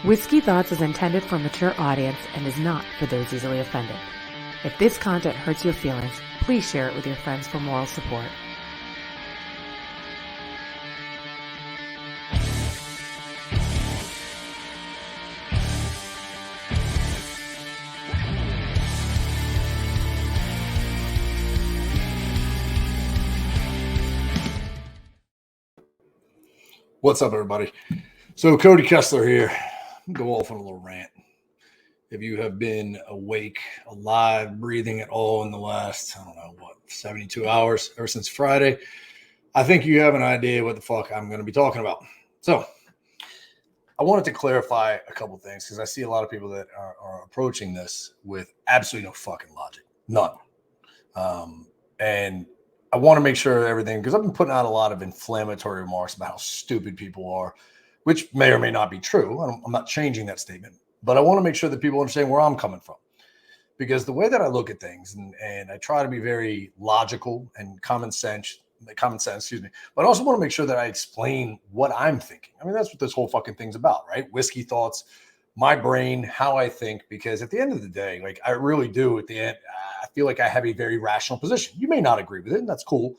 Whiskey Thoughts is intended for a mature audience and is not for those easily offended. If this content hurts your feelings, please share it with your friends for moral support. What's up, everybody? So Cody Kessler here. Go off on a little rant. If you have been awake, alive, breathing at all in the last, 72 hours, ever since Friday, I think you have an idea what the fuck I'm going to be talking about. So I wanted to clarify a couple things because I see a lot of people that are approaching this with absolutely no fucking logic. None. And I want to make sure everything, because I've been putting out a lot of inflammatory remarks about how stupid people are, which may or may not be true. I'm not changing that statement, but I want to make sure that people understand where I'm coming from. Because the way that I look at things, and I try to be very logical and common sense, but I also want to make sure that I explain what I'm thinking. I mean, that's what this whole fucking thing's about, right? Whiskey thoughts, my brain, how I think, because at the end of the day, like I really do at the end, I feel like I have a very rational position. You may not agree with it, and that's cool,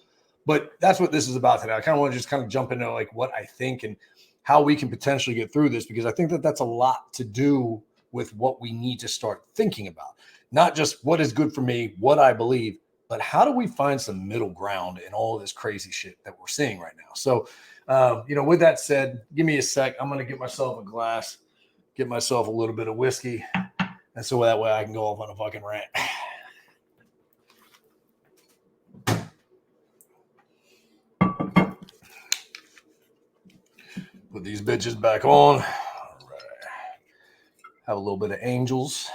but that's what this is about today. I kind of want to just kind of jump into like what I think and how we can potentially get through this, because I think that that's a lot to do with what we need to start thinking about. Not just what is good for me, what I believe, but how do we find some middle ground in all of this crazy shit that we're seeing right now? So, with that said, give me a sec. I'm going to get myself a glass, get myself a little bit of whiskey, and so that way I can go off on a fucking rant. Put these bitches back on. All right. Have a little bit of Angels.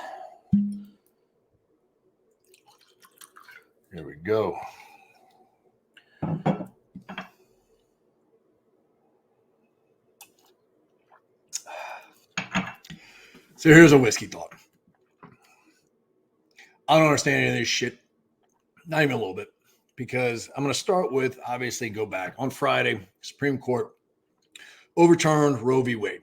Here we go. So here's a whiskey thought. I don't understand any of this shit. Not even a little bit. Because I'm going to start with, obviously, go back. On Friday, Supreme Court overturned Roe v. Wade.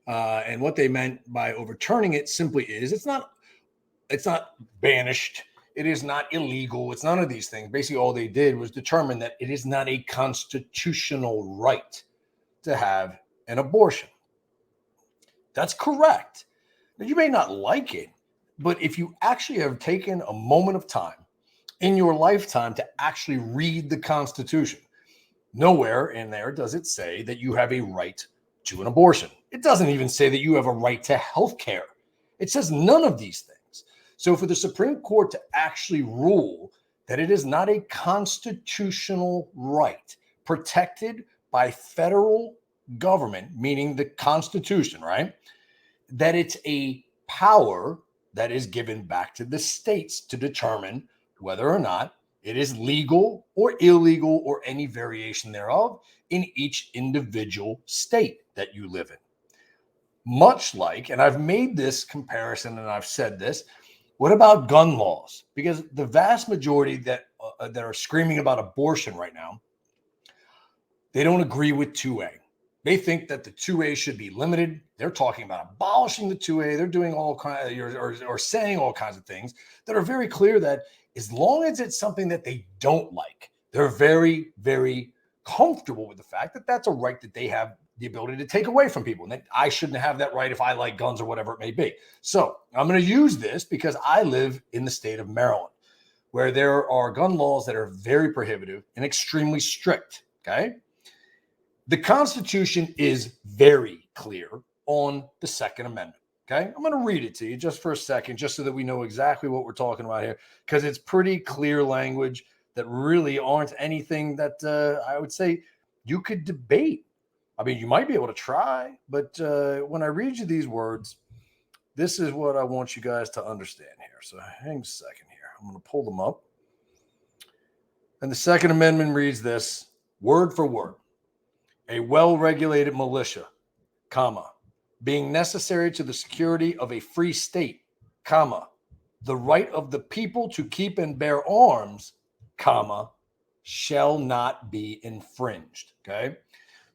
And what they meant by overturning it simply is it's not banished. It is not illegal. It's none of these things. Basically, all they did was determine that it is not a constitutional right to have an abortion. That's correct. Now, you may not like it, but if you actually have taken a moment of time in your lifetime to actually read the Constitution, nowhere in there does it say that you have a right to an abortion. It doesn't even say that you have a right to health care. It says none of these things. So for the Supreme Court to actually rule that it is not a constitutional right protected by federal government, meaning the Constitution, right? That it's a power that is given back to the states to determine whether or not it is legal or illegal or any variation thereof in each individual state that you live in. Much like, and I've made this comparison and I've said this, what about gun laws? Because the vast majority that are screaming about abortion right now, they don't agree with 2A. They think that the 2A should be limited. They're talking about abolishing the 2A. They're doing all kinds or saying all kinds of things that are very clear that as long as it's something that they don't like, they're very, very comfortable with the fact that that's a right that they have the ability to take away from people. And that I shouldn't have that right if I like guns or whatever it may be. So I'm going to use this because I live in the state of Maryland, where there are gun laws that are very prohibitive and extremely strict. Okay. The Constitution is very clear on the Second Amendment. Okay, I'm going to read it to you just for a second, just so that we know exactly what we're talking about here, because it's pretty clear language that really aren't anything that I would say you could debate. I mean, you might be able to try, but when I read you these words, this is what I want you guys to understand here. So hang a second here. I'm going to pull them up. And the Second Amendment reads this, word for word. A well-regulated militia, comma, being necessary to the security of a free state, comma, the right of the people to keep and bear arms, comma, shall not be infringed. Okay.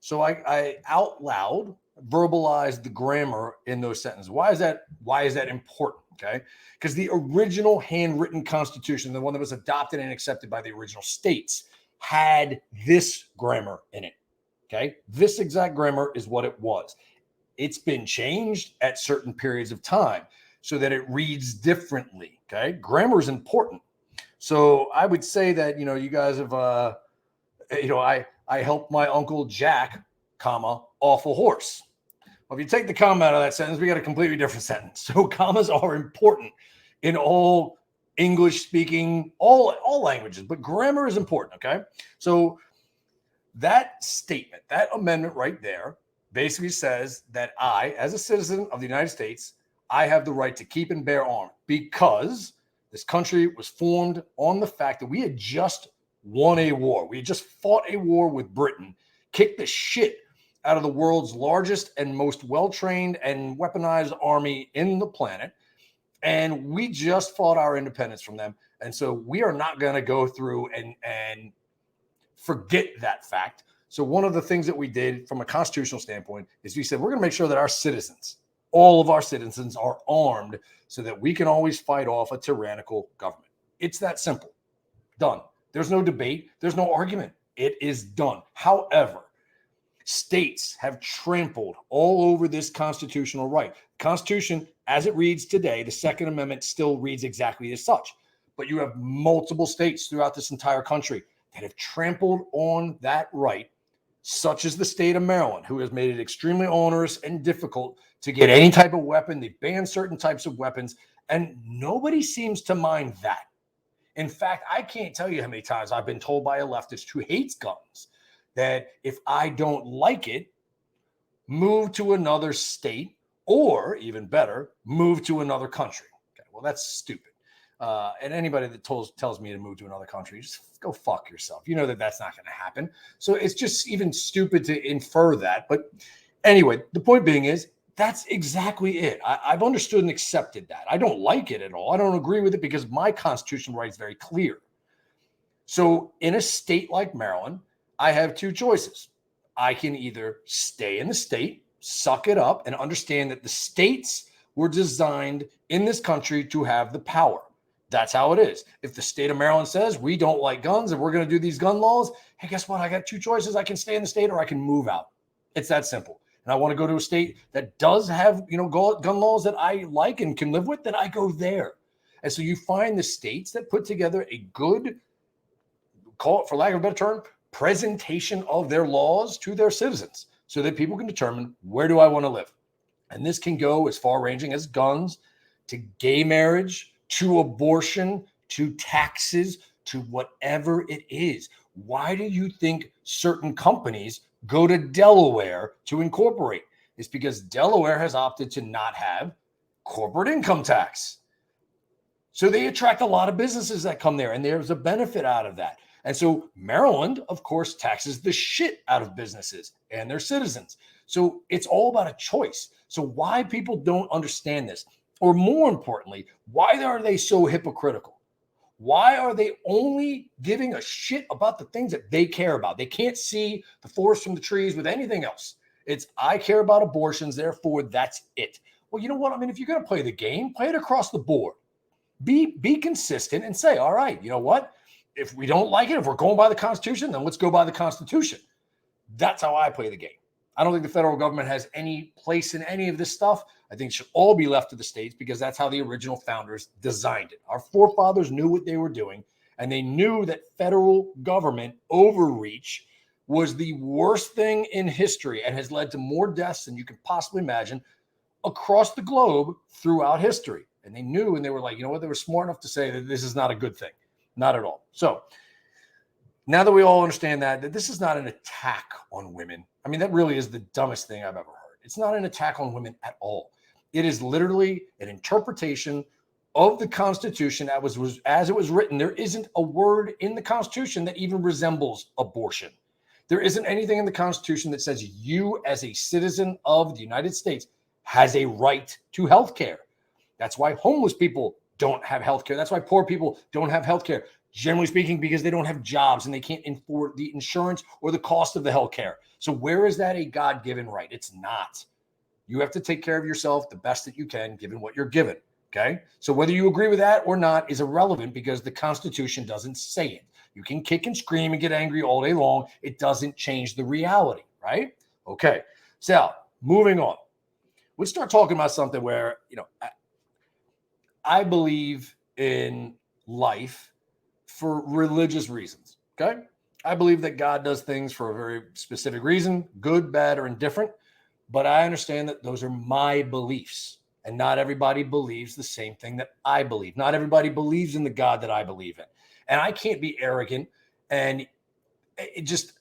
So I out loud, verbalize the grammar in those sentences. Why is that important? Okay, because the original handwritten Constitution, the one that was adopted and accepted by the original states, had this grammar in it. Okay, this exact grammar is what it was. It's been changed at certain periods of time so that it reads differently. Okay, grammar is important. So I would say that, you guys have, I helped my uncle Jack, comma, off a horse. Well, if you take the comma out of that sentence, we got a completely different sentence. So commas are important in all English speaking, all languages, but grammar is important. Okay. So that statement, that amendment right there basically says that I, as a citizen of the United States, I have the right to keep and bear arms because this country was formed on the fact that we had just won a war. We had just fought a war with Britain, kicked the shit out of the world's largest and most well-trained and weaponized army in the planet. And we just fought our independence from them. And so we are not going to go through and forget that fact. So one of the things that we did from a constitutional standpoint is we said, we're going to make sure that our citizens, all of our citizens, are armed so that we can always fight off a tyrannical government. It's that simple. Done. There's no debate. There's no argument. It is done. However, states have trampled all over this constitutional right. The Constitution, as it reads today, the Second Amendment still reads exactly as such. But you have multiple states throughout this entire country that have trampled on that right, such as the state of Maryland, who has made it extremely onerous and difficult to get any type of weapon. They ban certain types of weapons, and nobody seems to mind that. In fact, I can't tell you how many times I've been told by a leftist who hates guns that if I don't like it, move to another state, or even better, move to another country. Okay, well, that's stupid. And anybody that tells me to move to another country, just go fuck yourself. You know that that's not going to happen. So it's just even stupid to infer that. But anyway, the point being is that's exactly it. I've understood and accepted that. I don't like it at all. I don't agree with it because my constitutional right is very clear. So in a state like Maryland, I have two choices. I can either stay in the state, suck it up, and understand that the states were designed in this country to have the power. That's how it is. If the state of Maryland says we don't like guns and we're going to do these gun laws, hey, guess what? I got two choices. I can stay in the state or I can move out. It's that simple. And I want to go to a state that does have, gun laws that I like and can live with, then I go there. And so you find the states that put together a good, call it for lack of a better term, presentation of their laws to their citizens so that people can determine, where do I want to live? And this can go as far ranging as guns to gay marriage, to abortion, to taxes, to whatever it is. Why do you think certain companies go to Delaware to incorporate? It's because Delaware has opted to not have corporate income tax. So they attract a lot of businesses that come there, and there's a benefit out of that. And so Maryland, of course, taxes the shit out of businesses and their citizens. So it's all about a choice. So why people don't understand this, or more importantly, why are they so hypocritical? Why are they only giving a shit about the things that they care about? They can't see the forest from the trees with anything else. It's, I care about abortions, therefore that's it. Well, you know what? I mean, if you're going to play the game, play it across the board. Be consistent and say, all right, you know what? If we don't like it, if we're going by the Constitution, then let's go by the Constitution. That's how I play the game. I don't think the federal government has any place in any of this stuff. I think it should all be left to the states because that's how the original founders designed it. Our forefathers knew what they were doing, and they knew that federal government overreach was the worst thing in history and has led to more deaths than you can possibly imagine across the globe throughout history. And they knew, and they were like, you know what? They were smart enough to say that this is not a good thing. Not at all. So now that we all understand that this is not an attack on women. I mean, that really is the dumbest thing I've ever heard. It's not an attack on women at all. It is literally an interpretation of the Constitution as it was written. There isn't a word in the Constitution that even resembles abortion. There isn't anything in the Constitution that says you as a citizen of the United States has a right to health care. That's why homeless people don't have health care. That's why poor people don't have health care. generally speaking, because they don't have jobs and they can't afford the insurance or the cost of the healthcare. So where is that a God-given right? It's not. You have to take care of yourself the best that you can, given what you're given. Okay. So whether you agree with that or not is irrelevant because the Constitution doesn't say it. You can kick and scream and get angry all day long. It doesn't change the reality, right? Okay. So moving on. Let's start talking about something where, I believe in life for religious reasons. Okay. I believe that God does things for a very specific reason, good, bad, or indifferent. But I understand that those are my beliefs. And not everybody believes the same thing that I believe. Not everybody believes in the God that I believe in. And I can't be arrogant and just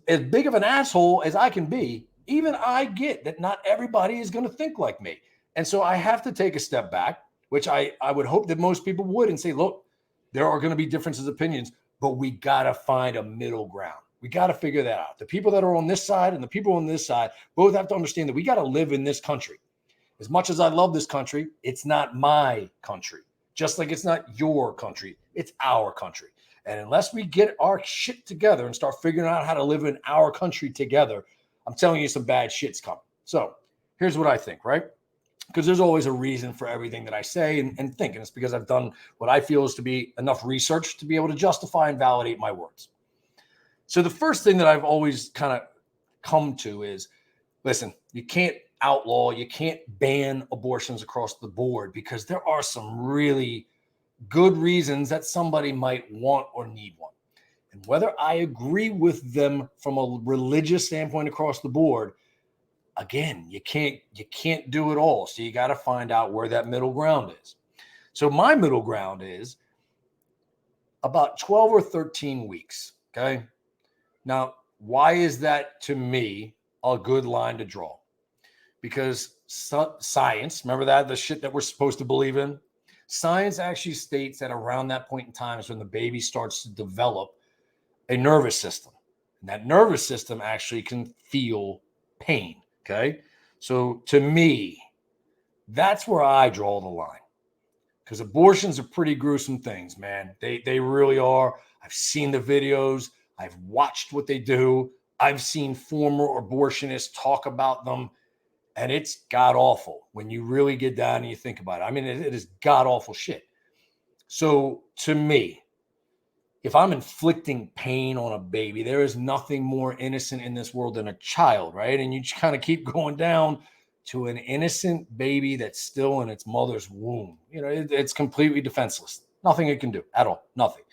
as big of an asshole as I can be. Even I get that not everybody is going to think like me. And so I have to take a step back, which I would hope that most people would, and say, look, there are going to be differences of opinions, but we got to find a middle ground. We got to figure that out. The people that are on this side and the people on this side both have to understand that we got to live in this country. As much as I love this country, it's not my country. Just like it's not your country, it's our country. And unless we get our shit together and start figuring out how to live in our country together, I'm telling you, some bad shit's coming. So here's what I think, right? Because there's always a reason for everything that I say and think. And it's because I've done what I feel is to be enough research to be able to justify and validate my words. So the first thing that I've always kind of come to is, listen, you can't outlaw, you can't ban abortions across the board because there are some really good reasons that somebody might want or need one. And whether I agree with them from a religious standpoint across the board, again, you can't do it all. So you got to find out where that middle ground is. So my middle ground is about 12 or 13 weeks. Okay. Now, why is that to me a good line to draw? Because science, remember that, the shit that we're supposed to believe in? Science actually states that around that point in time is when the baby starts to develop a nervous system. And that nervous system actually can feel pain. Okay. So to me, that's where I draw the line. Because abortions are pretty gruesome things, man. They really are. I've seen the videos. I've watched what they do. I've seen former abortionists talk about them. And it's god awful when you really get down and you think about it. I mean, it is god awful shit. So to me, if I'm inflicting pain on a baby, there is nothing more innocent in this world than a child, right? And you just kind of keep going down to an innocent baby that's still in its mother's womb. It's completely defenseless. Nothing it can do at all. Nothing.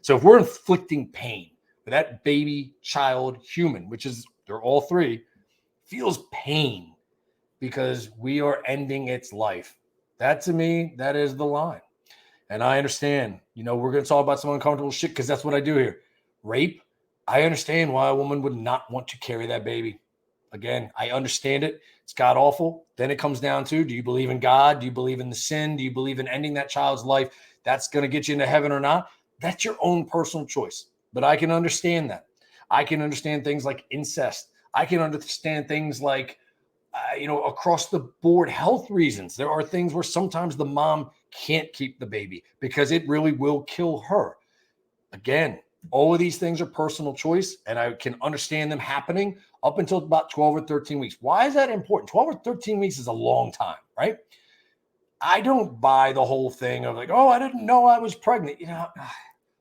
So if we're inflicting pain with that baby, child, human, which is, they're all three, feels pain because we are ending its life. That to me, that is the line. And I understand, we're going to talk about some uncomfortable shit because that's what I do here. Rape, I understand why a woman would not want to carry that baby. Again, I understand it. It's god awful. Then it comes down to, do you believe in God? Do you believe in the sin? Do you believe in ending that child's life? That's going to get you into heaven or not? That's your own personal choice. But I can understand that. I can understand things like incest. I can understand things like, across the board health reasons. There are things where sometimes the mom can't keep the baby because it really will kill her. Again, all of these things are personal choice, and I can understand them happening up until about 12 or 13 weeks. Why is that important? 12 or 13 weeks is a long time, right? I don't buy the whole thing of like, oh, I didn't know I was pregnant.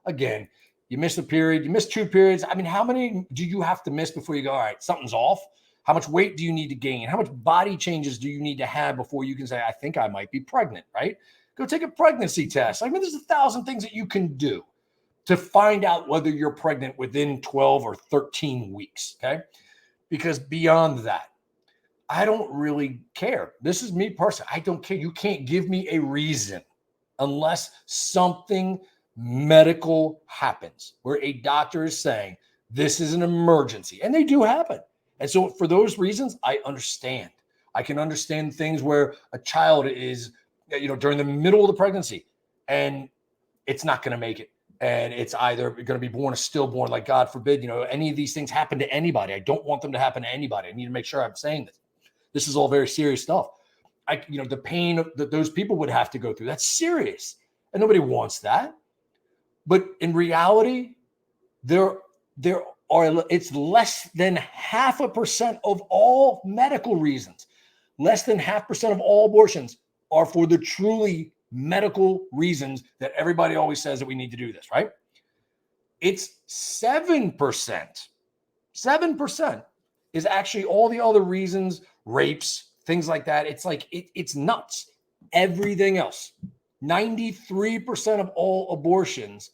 Again, you miss a period, you miss 2 periods. I mean, how many do you have to miss before you go, all right, something's off? How much weight do you need to gain? How much body changes do you need to have before you can say, I think I might be pregnant, right? Go take a pregnancy test. I mean, there's 1,000 things that you can do to find out whether you're pregnant within 12 or 13 weeks, okay? Because beyond that, I don't really care. This is me personally. I don't care. You can't give me a reason unless something medical happens where a doctor is saying this is an emergency, and they do happen. And so for those reasons, I understand. I can understand things where a child is, during the middle of the pregnancy and it's not going to make it. And it's either going to be born or stillborn, like God forbid, any of these things happen to anybody. I don't want them to happen to anybody. I need to make sure I'm saying this. This is all very serious stuff. The pain that those people would have to go through, that's serious. And nobody wants that. But in reality, there are, it's less than 0.5% of all medical reasons. Less than 0.5% of all abortions are for the truly medical reasons that everybody always says that we need to do this, right? It's 7%. 7% is actually all the other reasons, rapes, things like that. It's like, it's nuts. Everything else, 93% of all abortions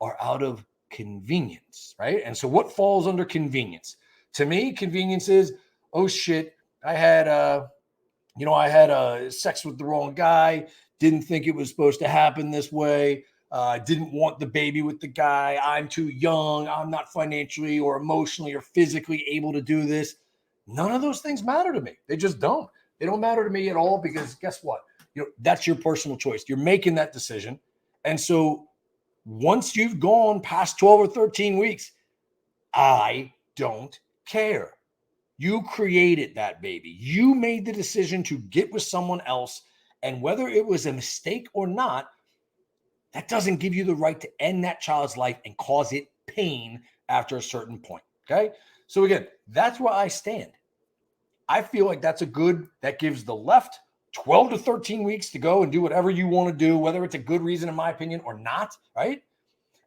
are out of convenience, right? And so what falls under convenience? To me, convenience is, oh shit, I had sex with the wrong guy, didn't think it was supposed to happen this way. Didn't want the baby with the guy. I'm too young. I'm not financially or emotionally or physically able to do this. None of those things matter to me. They just don't. They don't matter to me at all because guess what? That's your personal choice. You're making that decision. And so once you've gone past 12 or 13 weeks, I don't care. You created that baby. You made the decision to get with someone else. And whether it was a mistake or not, that doesn't give you the right to end that child's life and cause it pain after a certain point. Okay. So again, that's where I stand. I feel like that gives the left 12 to 13 weeks to go and do whatever you want to do, whether it's a good reason, in my opinion, or not. Right.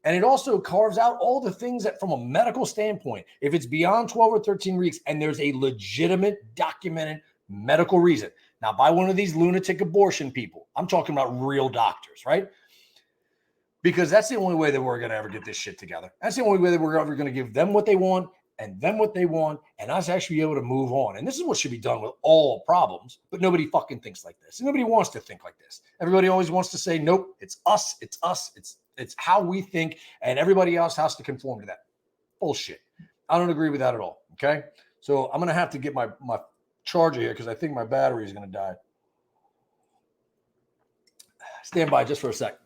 And it also carves out all the things that from a medical standpoint, if it's beyond 12 or 13 weeks and there's a legitimate documented medical reason, not by one of these lunatic abortion people, I'm talking about real doctors, right? Because that's the only way that we're going to ever get this shit together. That's the only way that we're ever going to give them what they want and them what they want and us actually be able to move on. And this is what should be done with all problems, but nobody fucking thinks like this. And nobody wants to think like this. Everybody always wants to say, nope, it's us, it's how we think, and everybody else has to conform to that. Bullshit. I don't agree with that at all, okay? So I'm going to have to get my charger here because I think my battery is going to die. Stand by just for a sec.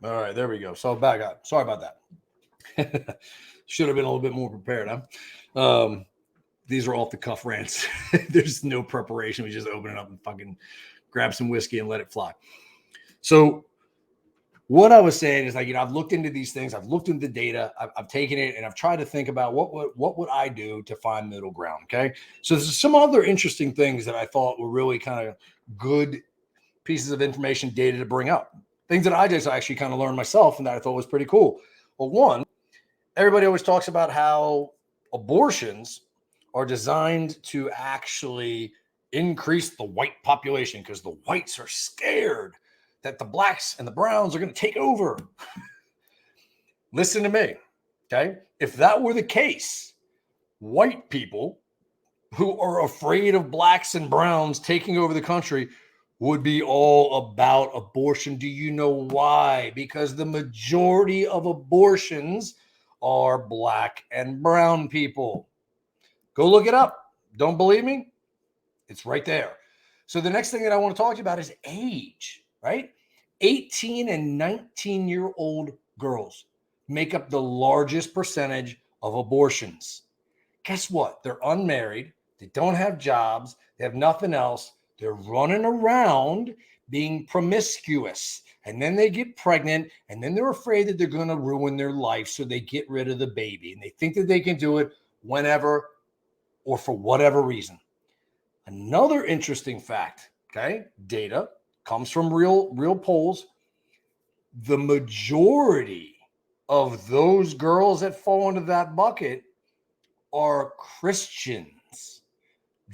All right, there we go. So back up. Sorry about that. Should have been a little bit more prepared, huh? These are off the cuff rants. There's no preparation. We just open it up and fucking grab some whiskey and let it fly. So what I was saying is like, I've looked into these things. I've looked into the data. I've taken it and I've tried to think about what would I do to find middle ground. Okay. So there's some other interesting things that I thought were really kind of good pieces of information, data to bring up. Things that I just actually kind of learned myself and that I thought was pretty cool. Well, one, everybody always talks about how abortions are designed to actually increase the white population because the whites are scared that the blacks and the browns are going to take over. Listen to me, okay? If that were the case, white people who are afraid of blacks and browns taking over the country would be all about abortion. Do you know why? Because the majority of abortions are black and brown people. Go look it up. Don't believe me? It's right there. So the next thing that I want to talk to you about is age, right? 18 and 19-year-old girls make up the largest percentage of abortions. Guess what? They're unmarried. They don't have jobs. They have nothing else. They're running around being promiscuous. And then they get pregnant. And then they're afraid that they're going to ruin their life. So they get rid of the baby. And they think that they can do it whenever or for whatever reason. Another interesting fact, okay, data comes from real polls. The majority of those girls that fall into that bucket are Christians.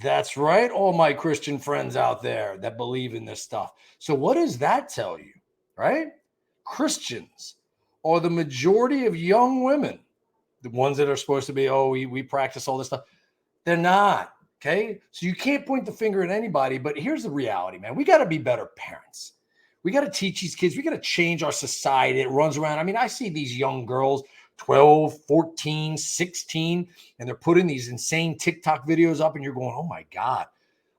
That's right, all my Christian friends out there that believe in this stuff. So what does that tell you, right? Christians are the majority of young women, the ones that are supposed to be, we practice all this stuff. They're not, okay? So you can't point the finger at anybody, but here's the reality, man. We got to be better parents. We got to teach these kids. We got to change our society. It runs around. I mean, I see these young girls 12, 14, 16, and they're putting these insane TikTok videos up, and you're going, oh my God,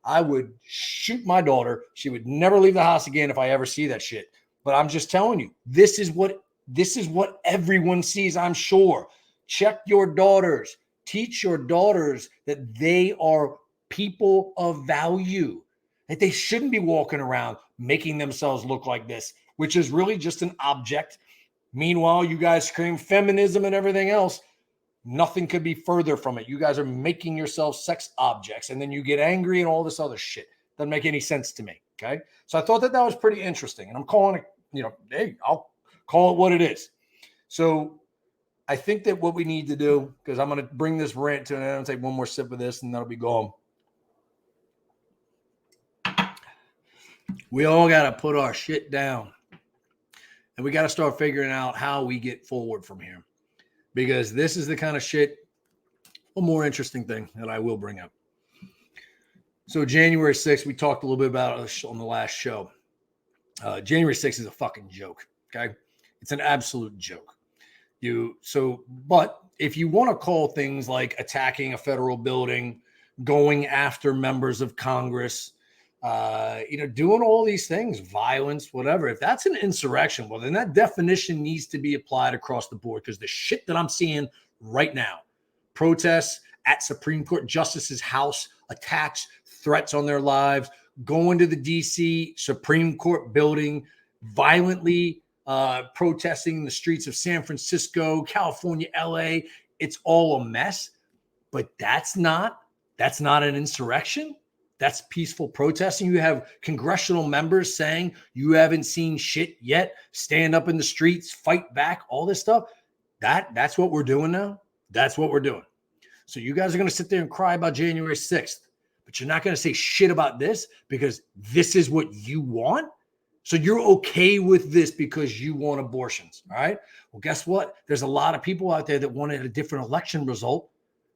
I would shoot my daughter. She would never leave the house again if I ever see that shit. But I'm just telling you, this is what everyone sees, I'm sure. Check your daughters. Teach your daughters that they are people of value, that they shouldn't be walking around making themselves look like this, which is really just an object. Meanwhile, you guys scream feminism and everything else. Nothing could be further from it. You guys are making yourselves sex objects, and then you get angry and all this other shit. Doesn't make any sense to me. Okay. So I thought that was pretty interesting. And I'm calling it, hey, I'll call it what it is. So I think that what we need to do, because I'm going to bring this rant to an end, I'm going to take one more sip of this and that'll be gone. We all got to put our shit down, and we got to start figuring out how we get forward from here, because this is the kind of shit. One more interesting thing that I will bring up. So January 6th, we talked a little bit about it on the last show. January 6th is a fucking joke. Okay. It's an absolute joke. But if you want to call things like attacking a federal building, going after members of Congress, doing all these things, violence, whatever, if that's an insurrection, well, then that definition needs to be applied across the board, because the shit that I'm seeing right now, protests at Supreme Court justices' house, attacks, threats on their lives, going to the DC Supreme Court building, violently protesting the streets of San Francisco, California, LA. It's all a mess, but that's not an insurrection. That's peaceful protesting. You have congressional members saying you haven't seen shit yet. Stand up in the streets, fight back, all this stuff. That's what we're doing now. That's what we're doing. So you guys are going to sit there and cry about January 6th, but you're not going to say shit about this because this is what you want. So you're okay with this because you want abortions. All right. Well, guess what? There's a lot of people out there that wanted a different election result.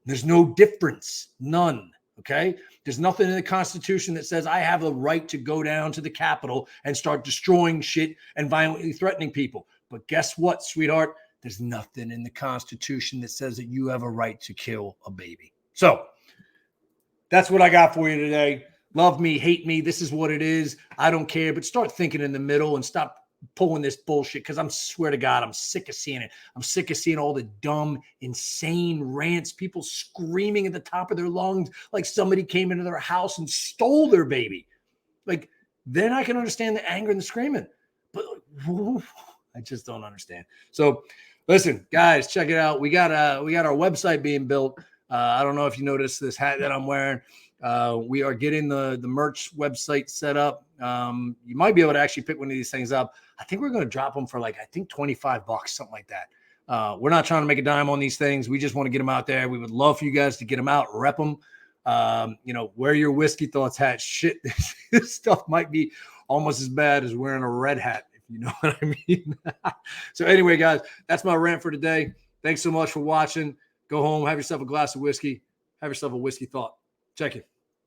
There's no difference. None. Okay. There's nothing in the Constitution that says I have the right to go down to the Capitol and start destroying shit and violently threatening people. But guess what, sweetheart? There's nothing in the Constitution that says that you have a right to kill a baby. So that's what I got for you today. Love me, hate me. This is what it is. I don't care, but start thinking in the middle and stop pulling this bullshit, because I'm swear to God, I'm sick of seeing it. I'm sick of seeing all the dumb, insane rants, people screaming at the top of their lungs like somebody came into their house and stole their baby. Like, then I can understand the anger and the screaming. But I just don't understand. So listen, guys, check it out. We got our website being built. I don't know if you noticed this hat that I'm wearing. We are getting the merch website set up. You might be able to actually pick one of these things up. I think we're going to drop them for $25, something like that. We're not trying to make a dime on these things. We just want to get them out there. We would love for you guys to get them out, rep them. Wear your Whiskey Thoughts hat. Shit, this stuff might be almost as bad as wearing a red hat, if you know what I mean. So anyway, guys, that's my rant for today. Thanks so much for watching. Go home, have yourself a glass of whiskey, have yourself a whiskey thought. Check it.